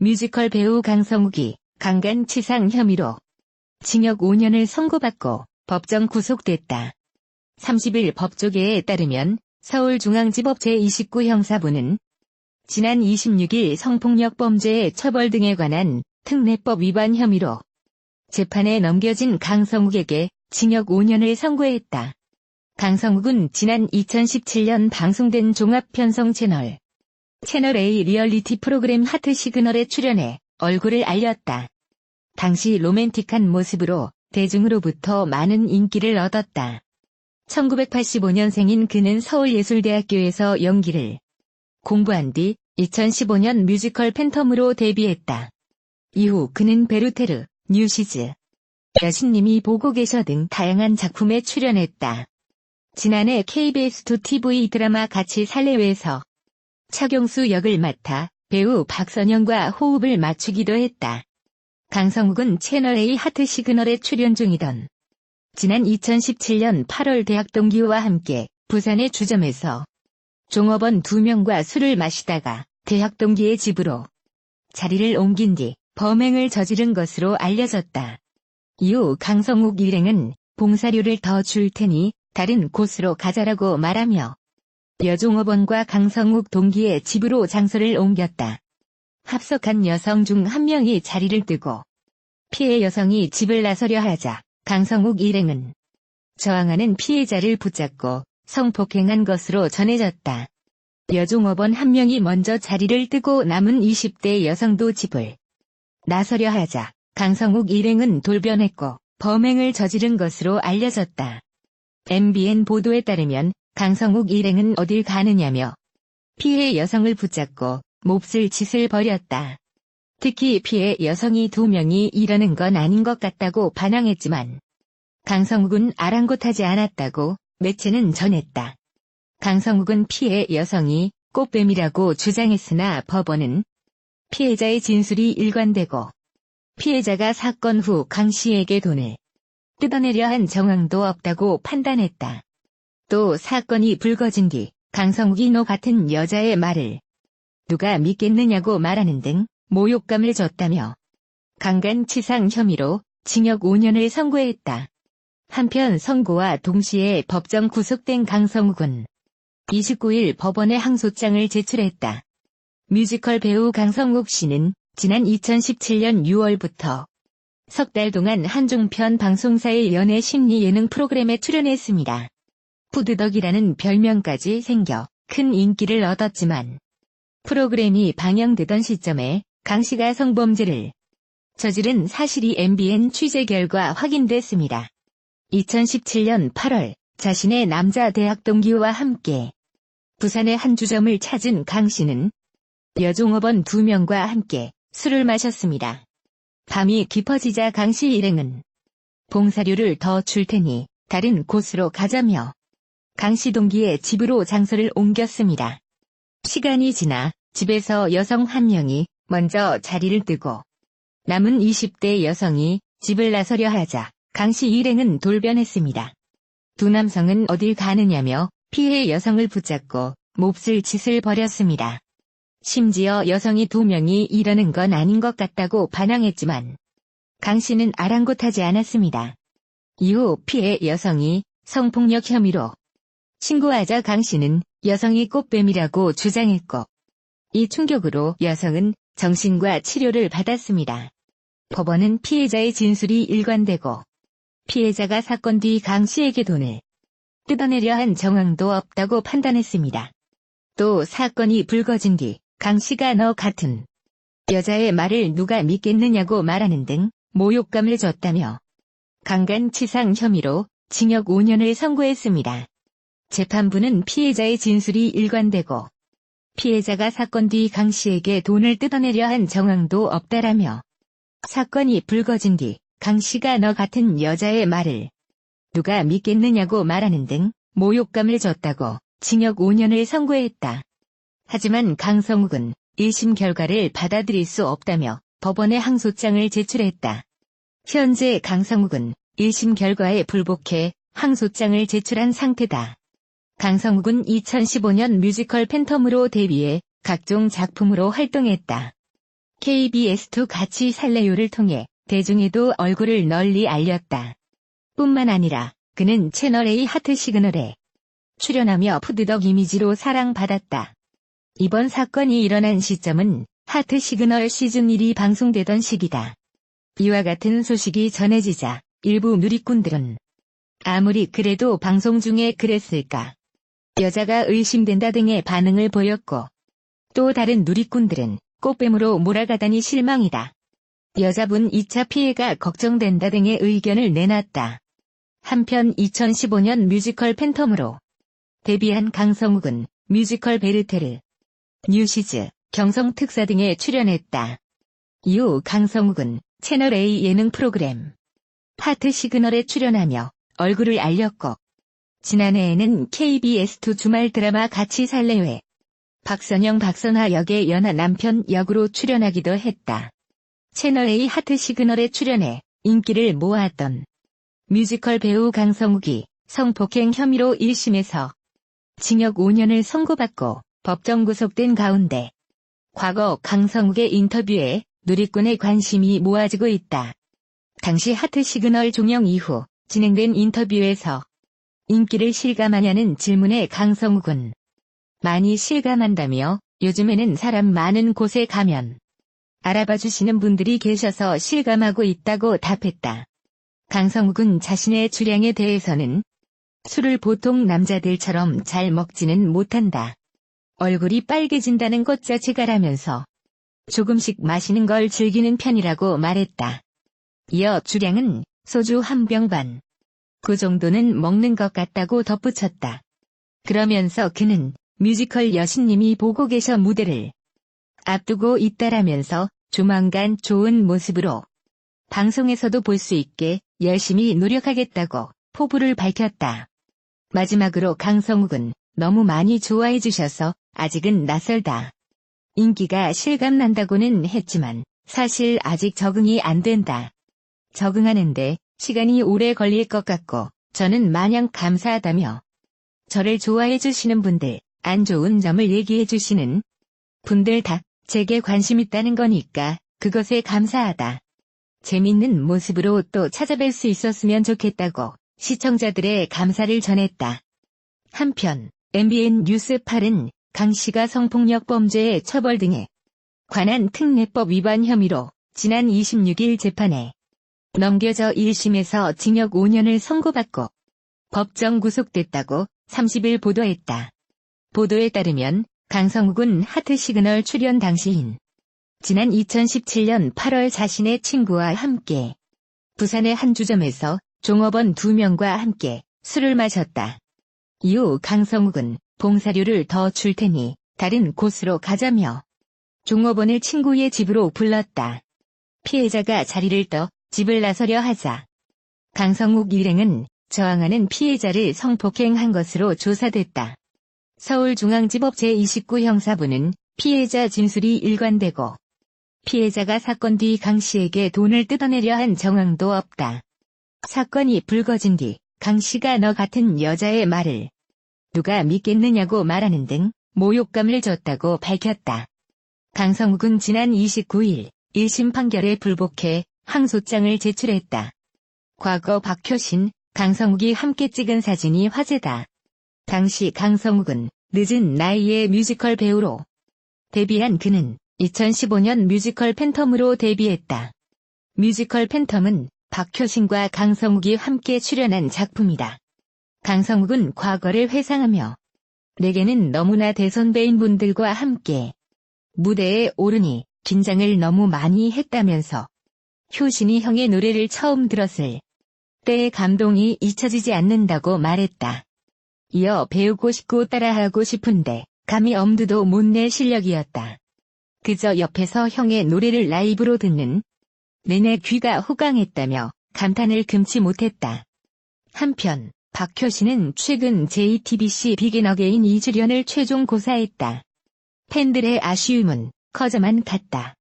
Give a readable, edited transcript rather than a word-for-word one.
뮤지컬 배우 강성욱이 강간치상 혐의로 징역 5년을 선고받고 법정 구속됐다. 30일 법조계에 따르면 서울중앙지법 제29 형사부는 지난 26일 성폭력 범죄의 처벌 등에 관한 특례법 위반 혐의로 재판에 넘겨진 강성욱에게 징역 5년을 선고했다. 강성욱은 지난 2017년 방송된 종합편성 채널A 리얼리티 프로그램 하트 시그널에 출연해 얼굴을 알렸다. 당시 로맨틱한 모습으로 대중으로부터 많은 인기를 얻었다. 1985년생인 그는 서울예술대학교에서 연기를 공부한 뒤 2015년 뮤지컬 팬텀으로 데뷔했다. 이후 그는 베르테르, 뉴시즈, 여신님이 보고 계셔 등 다양한 작품에 출연했다. 지난해 KBS2 TV 드라마 같이 살래외에서 차경수 역을 맡아 배우 박선영과 호흡을 맞추기도 했다. 강성욱은 채널A 하트 시그널에 출연 중이던 지난 2017년 8월 대학 동기와 함께 부산의 주점에서 종업원 2명과 술을 마시다가 대학 동기의 집으로 자리를 옮긴 뒤 범행을 저지른 것으로 알려졌다. 이후 강성욱 일행은 봉사료를 더 줄 테니 다른 곳으로 가자라고 말하며 여종업원과 강성욱 동기의 집으로 장소를 옮겼다. 합석한 여성 중 한 명이 자리를 뜨고 피해 여성이 집을 나서려 하자 강성욱 일행은 저항하는 피해자를 붙잡고 성폭행한 것으로 전해졌다. 여종업원 한 명이 먼저 자리를 뜨고 남은 20대 여성도 집을 나서려 하자 강성욱 일행은 돌변했고 범행을 저지른 것으로 알려졌다. MBN 보도에 따르면 강성욱 일행은 어딜 가느냐며 피해 여성을 붙잡고 몹쓸 짓을 벌였다. 특히 피해 여성이 2명이 이러는 건 아닌 것 같다고 반항했지만 강성욱은 아랑곳하지 않았다고 매체는 전했다. 강성욱은 피해 여성이 꽃뱀이라고 주장했으나 법원은 피해자의 진술이 일관되고 피해자가 사건 후 강 씨에게 돈을 뜯어내려 한 정황도 없다고 판단했다. 또 사건이 불거진 뒤 강성욱이 너 같은 여자의 말을 누가 믿겠느냐고 말하는 등 모욕감을 줬다며 강간치상 혐의로 징역 5년을 선고했다. 한편 선고와 동시에 법정 구속된 강성욱은 29일 법원에 항소장을 제출했다. 뮤지컬 배우 강성욱 씨는 지난 2017년 6월부터 석 달 동안 한중편 방송사의 연애 심리 예능 프로그램에 출연했습니다. 푸드덕이라는 별명까지 생겨 큰 인기를 얻었지만 프로그램이 방영되던 시점에 강 씨가 성범죄를 저지른 사실이 MBN 취재 결과 확인됐습니다. 2017년 8월 자신의 남자 대학 동기와 함께 부산의 한 주점을 찾은 강 씨는 여종업원 2명과 함께 술을 마셨습니다. 밤이 깊어지자 강 씨 일행은 봉사료를 더 줄 테니 다른 곳으로 가자며 강 씨 동기의 집으로 장소를 옮겼습니다. 시간이 지나 집에서 여성 한 명이 먼저 자리를 뜨고 남은 20대 여성이 집을 나서려 하자 강 씨 일행은 돌변했습니다. 두 남성은 어딜 가느냐며 피해 여성을 붙잡고 몹쓸 짓을 벌였습니다. 심지어 여성이 2명이 이러는 건 아닌 것 같다고 반항했지만 강 씨는 아랑곳하지 않았습니다. 이후 피해 여성이 성폭력 혐의로 신고하자 강 씨는 여성이 꽃뱀이라고 주장했고 이 충격으로 여성은 정신과 치료를 받았습니다. 법원은 피해자의 진술이 일관되고 피해자가 사건 뒤 강 씨에게 돈을 뜯어내려 한 정황도 없다고 판단했습니다. 또 사건이 불거진 뒤 강 씨가 너 같은 여자의 말을 누가 믿겠느냐고 말하는 등 모욕감을 줬다며 강간치상 혐의로 징역 5년을 선고했습니다. 재판부는 피해자의 진술이 일관되고 피해자가 사건 뒤 강 씨에게 돈을 뜯어내려 한 정황도 없다라며 사건이 불거진 뒤 강 씨가 너 같은 여자의 말을 누가 믿겠느냐고 말하는 등 모욕감을 줬다고 징역 5년을 선고했다. 하지만 강성욱은 1심 결과를 받아들일 수 없다며 법원에 항소장을 제출했다. 현재 강성욱은 1심 결과에 불복해 항소장을 제출한 상태다. 강성욱은 2015년 뮤지컬 팬텀으로 데뷔해 각종 작품으로 활동했다. KBS2 같이 살래요를 통해 대중에도 얼굴을 널리 알렸다. 뿐만 아니라 그는 채널A 하트 시그널에 출연하며 푸드덕 이미지로 사랑받았다. 이번 사건이 일어난 시점은 하트 시그널 시즌 1이 방송되던 시기다. 이와 같은 소식이 전해지자 일부 누리꾼들은 아무리 그래도 방송 중에 그랬을까? 여자가 의심된다 등의 반응을 보였고, 또 다른 누리꾼들은 꽃뱀으로 몰아가다니 실망이다. 여자분 2차 피해가 걱정된다 등의 의견을 내놨다. 한편 2015년 뮤지컬 팬텀으로 데뷔한 강성욱은 뮤지컬 베르테르, 뉴시즈, 경성특사 등에 출연했다. 이후 강성욱은 채널A 예능 프로그램 하트 시그널에 출연하며 얼굴을 알렸고, 지난해에는 KBS2 주말 드라마 같이 살래요에 박선영 박선화 역의 연하 남편 역으로 출연하기도 했다. 채널A 하트 시그널에 출연해 인기를 모았던 뮤지컬 배우 강성욱이 성폭행 혐의로 1심에서 징역 5년을 선고받고 법정 구속된 가운데 과거 강성욱의 인터뷰에 누리꾼의 관심이 모아지고 있다. 당시 하트 시그널 종영 이후 진행된 인터뷰에서 인기를 실감하냐는 질문에 강성욱은 많이 실감한다며 요즘에는 사람 많은 곳에 가면 알아봐 주시는 분들이 계셔서 실감하고 있다고 답했다. 강성욱은 자신의 주량에 대해서는 술을 보통 남자들처럼 잘 먹지는 못한다. 얼굴이 빨개진다는 것 자체가라면서 조금씩 마시는 걸 즐기는 편이라고 말했다. 이어 주량은 소주 한 병 반. 그 정도는 먹는 것 같다고 덧붙였다. 그러면서 그는 뮤지컬 여신님이 보고 계셔 무대를 앞두고 있다라면서 조만간 좋은 모습으로 방송에서도 볼 수 있게 열심히 노력하겠다고 포부를 밝혔다. 마지막으로 강성욱은 너무 많이 좋아해 주셔서 아직은 낯설다. 인기가 실감난다고는 했지만 사실 아직 적응이 안 된다. 적응하는데 시간이 오래 걸릴 것 같고 저는 마냥 감사하다며 저를 좋아해 주시는 분들, 안 좋은 점을 얘기해 주시는 분들 다 제게 관심 있다는 거니까 그것에 감사하다. 재밌는 모습으로 또 찾아뵐 수 있었으면 좋겠다고 시청자들의 감사를 전했다. 한편 MBN 뉴스 8은 강 씨가 성폭력 범죄의 처벌 등에 관한 특례법 위반 혐의로 지난 26일 재판에 넘겨져 1심에서 징역 5년을 선고받고 법정 구속됐다고 30일 보도했다. 보도에 따르면 강성욱은 하트 시그널 출연 당시인 지난 2017년 8월 자신의 친구와 함께 부산의 한 주점에서 종업원 2명과 함께 술을 마셨다. 이후 강성욱은 봉사료를 더 줄 테니 다른 곳으로 가자며 종업원을 친구의 집으로 불렀다. 피해자가 자리를 떠 집을 나서려 하자 강성욱 일행은 저항하는 피해자를 성폭행한 것으로 조사됐다. 서울중앙지법 제29형사부는 피해자 진술이 일관되고 피해자가 사건 뒤 강 씨에게 돈을 뜯어내려 한 정황도 없다. 사건이 불거진 뒤 강 씨가 너 같은 여자의 말을 누가 믿겠느냐고 말하는 등 모욕감을 줬다고 밝혔다. 강성욱은 지난 29일 1심 판결에 불복해 항소장을 제출했다. 과거 박효신, 강성욱이 함께 찍은 사진이 화제다. 당시 강성욱은 늦은 나이에 뮤지컬 배우로 데뷔한 그는 2015년 뮤지컬 팬텀으로 데뷔했다. 뮤지컬 팬텀은 박효신과 강성욱이 함께 출연한 작품이다. 강성욱은 과거를 회상하며 내게는 너무나 대선배인 분들과 함께 무대에 오르니 긴장을 너무 많이 했다면서 효신이 형의 노래를 처음 들었을 때의 감동이 잊혀지지 않는다고 말했다. 이어 배우고 싶고 따라하고 싶은데 감히 엄두도 못 낼 실력이었다. 그저 옆에서 형의 노래를 라이브로 듣는 내내 귀가 호강했다며 감탄을 금치 못했다. 한편 박효신은 최근 JTBC 비긴 어게인 2주년을 최종 고사했다. 팬들의 아쉬움은 커져만 갔다.